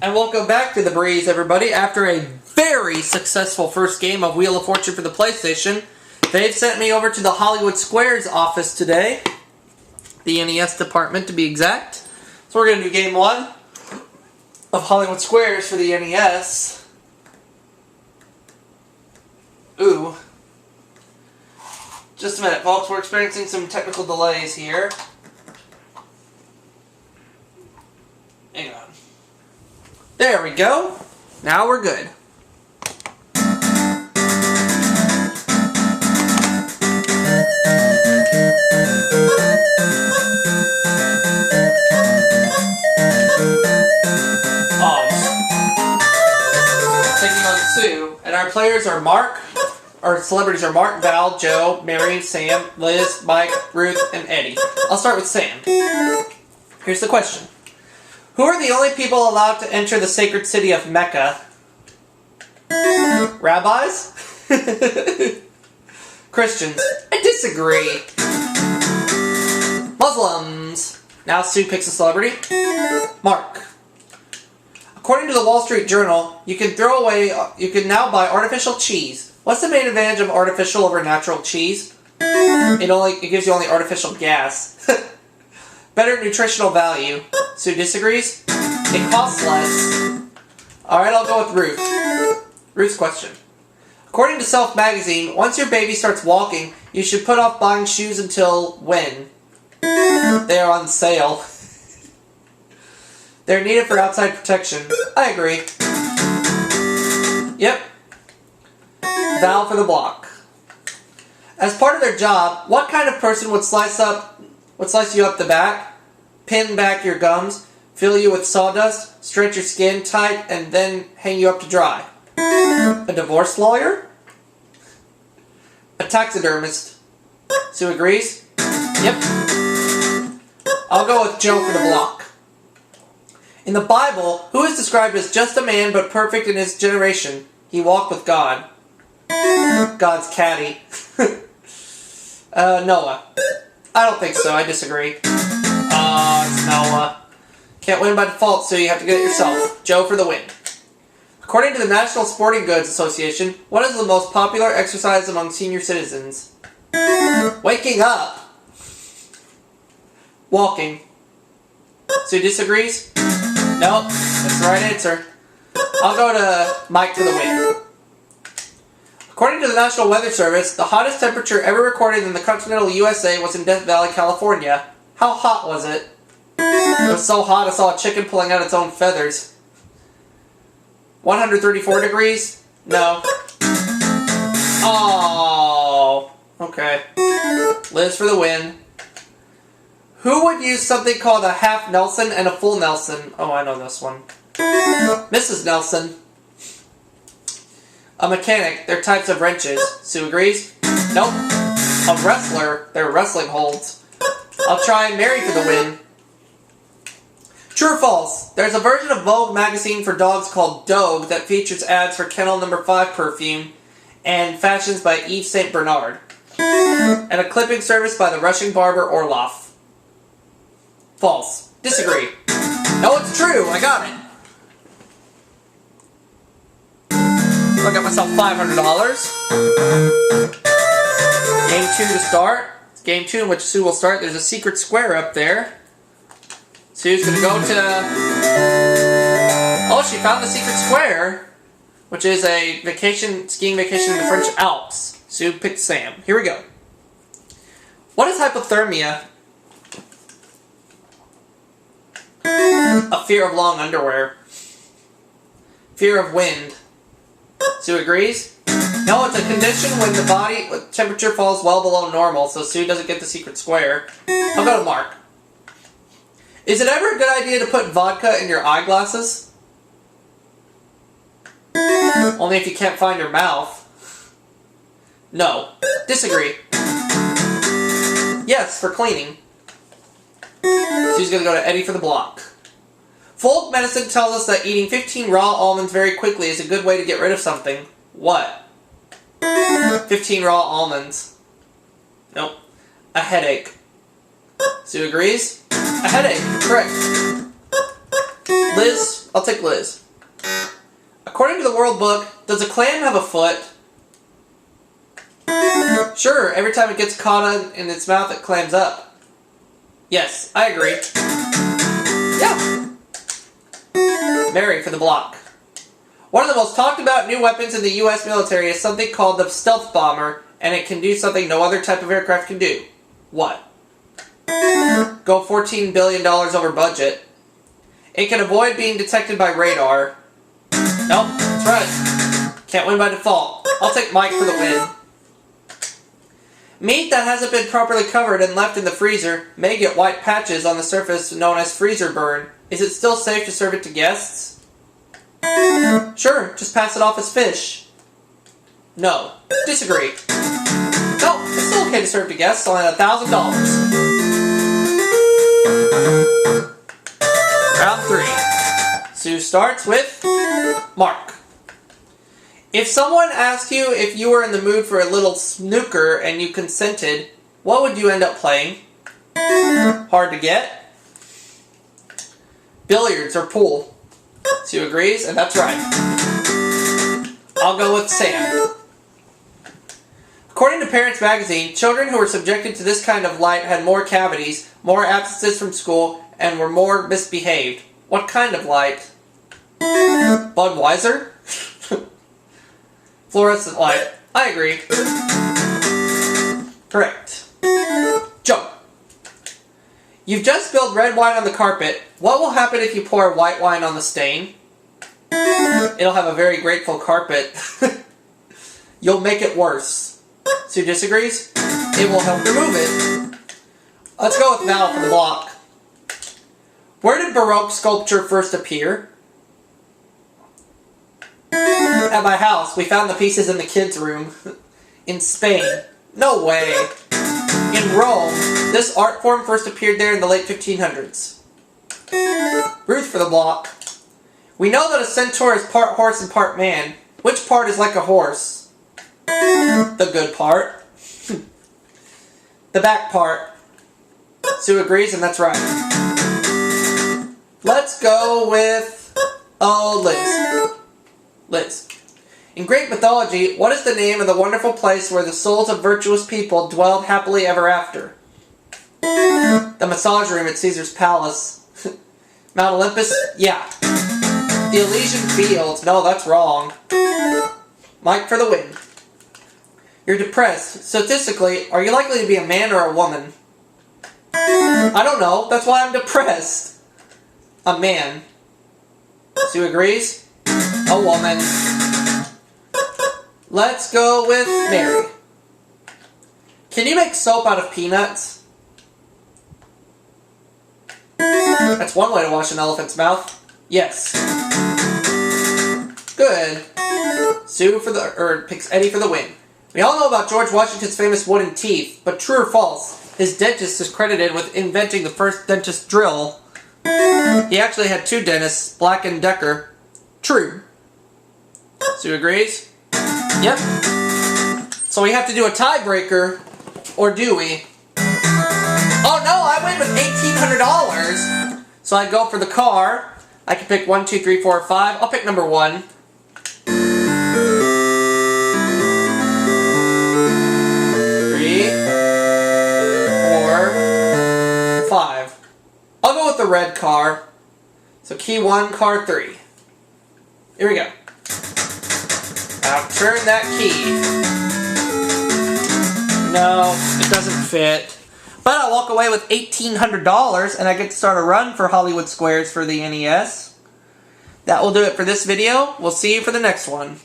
And welcome back to The Breeze, everybody. After a very successful first game of Wheel of Fortune for the PlayStation, they've sent me over to the Hollywood Squares office today. The NES department, to be exact. So we're going to do game 1 of Hollywood Squares for the NES. Ooh. Just a minute, folks. We're experiencing some technical delays here. Hang on. There we go. Now we're good. Taking on Sue, and our players are Mark. Our celebrities are Mark, Val, Joe, Mary, Sam, Liz, Mike, Ruth, and Eddie. I'll start with Sam. Here's the question. Who are the only people allowed to enter the sacred city of Mecca? Rabbis? Christians? I disagree. Muslims? Now Sue picks a celebrity. Mark. According to the Wall Street Journal, you can now buy artificial cheese. What's the main advantage of artificial over natural cheese? It gives you only artificial gas. Better nutritional value. Sue disagrees? It costs less. Alright, I'll go with Ruth. Ruth's question. According to Self Magazine, once your baby starts walking, you should put off buying shoes until when? They are on sale. They're needed for outside protection. I agree. Yep. Val for the block. As part of their job, what kind of person would slice you up the back, pin back your gums, fill you with sawdust, stretch your skin tight, and then hang you up to dry? A divorce lawyer? A taxidermist? Sue agrees? Yep. I'll go with Joe for the block. In the Bible, who is described as just a man but perfect in his generation? He walked with God. God's caddy. Noah. I don't think so. I disagree. It's Noah. Can't win by default, so you have to get it yourself. Joe for the win. According to the National Sporting Goods Association, what is the most popular exercise among senior citizens? Waking up. Walking. Sue disagrees? Nope. That's the right answer. I'll go to Mike for the win. According to the National Weather Service, the hottest temperature ever recorded in the continental USA was in Death Valley, California. How hot was it? It was so hot I saw a chicken pulling out its own feathers. 134 degrees? No. Oh. Okay. Liz for the win. Who would use something called a half Nelson and a full Nelson? Oh, I know this one. Mrs. Nelson. A mechanic. They're types of wrenches. Sue agrees? Nope. A wrestler. They're wrestling holds. I'll try Mary for the win. True or false? There's a version of Vogue magazine for dogs called Dogue that features ads for Kennel No. 5 perfume and fashions by Yves Saint Bernard. And a clipping service by the Russian barber Orloff. False. Disagree. No, it's true. I got it. I got myself $500. Game 2 to start. It's game 2 in which Sue will start. There's a secret square up there. Sue's going to go to... Oh, she found the secret square, which is a skiing vacation in the French Alps. Sue picked Sam. Here we go. What is hypothermia? A fear of long underwear. Fear of wind. Sue agrees? No, it's a condition when the body temperature falls well below normal, so Sue doesn't get the secret square. I'll go to Mark. Is it ever a good idea to put vodka in your eyeglasses? Only if you can't find your mouth. No. Disagree. Yes, for cleaning. Sue's going to go to Eddie for the block. Folk medicine tells us that eating 15 raw almonds very quickly is a good way to get rid of something. What? 15 raw almonds. Nope. A headache. Sue agrees? A headache. Correct. Liz, Liz. I'll take Liz. According to the World Book, does a clam have a foot? Sure, every time it gets caught in its mouth, it clams up. Yes, I agree. Yeah. Mary for the block. One of the most talked about new weapons in the U.S. military is something called the stealth bomber, and it can do something no other type of aircraft can do. What? Go $14 billion over budget. It can avoid being detected by radar. Nope, that's right. Can't win by default. I'll take Mike for the win. Meat that hasn't been properly covered and left in the freezer may get white patches on the surface known as freezer burn. Is it still safe to serve it to guests? Sure, just pass it off as fish. No. Disagree. No, it's still okay to serve to guests, only $1,000. Round 3. Sue starts with Mark. If someone asked you if you were in the mood for a little snooker and you consented, what would you end up playing? Hard to get? Billiards or pool? Sue agrees, and that's right. I'll go with Sam. According to Parents Magazine, children who were subjected to this kind of light had more cavities, more absences from school, and were more misbehaved. What kind of light? Budweiser? Fluorescent light. I agree. Correct. Joe. You've just spilled red wine on the carpet. What will happen if you pour white wine on the stain? It'll have a very grateful carpet. You'll make it worse. Sue disagrees? It will help remove it. Let's go with Val for the block. Where did Baroque sculpture first appear? At my house. We found the pieces in the kids' room. In Spain. No way. In Rome. This art form first appeared there in the late 1500s. Ruth for the block. We know that a centaur is part horse and part man. Which part is like a horse? The good part. The back part. Sue agrees, and that's right. Let's go with... Liz. Liz. In Greek mythology, what is the name of the wonderful place where the souls of virtuous people dwelled happily ever after? The massage room at Caesar's palace. Mount Olympus? Yeah. The Elysian Fields. No, that's wrong. Mike for the win. You're depressed. Statistically, are you likely to be a man or a woman? I don't know. That's why I'm depressed. A man. Sue agrees? A woman. Let's go with Mary. Can you make soap out of peanuts? That's one way to wash an elephant's mouth. Yes. Good. Sue picks Eddie for the win. We all know about George Washington's famous wooden teeth, but true or false, his dentist is credited with inventing the first dentist drill. He actually had 2 dentists, Black and Decker. True. Sue agrees? Yep. So we have to do a tiebreaker, or do we? Oh no, I win with $1,800! So I go for the car. I can pick 1, 2, 3, 4, 5. I'll pick number 1. 3, 4, 5. I'll go with the red car. So key 1, car 3. Here we go. Now turn that key. No, it doesn't fit. But I'll walk away with $1,800 and I get to start a run for Hollywood Squares for the NES. That will do it for this video. We'll see you for the next one.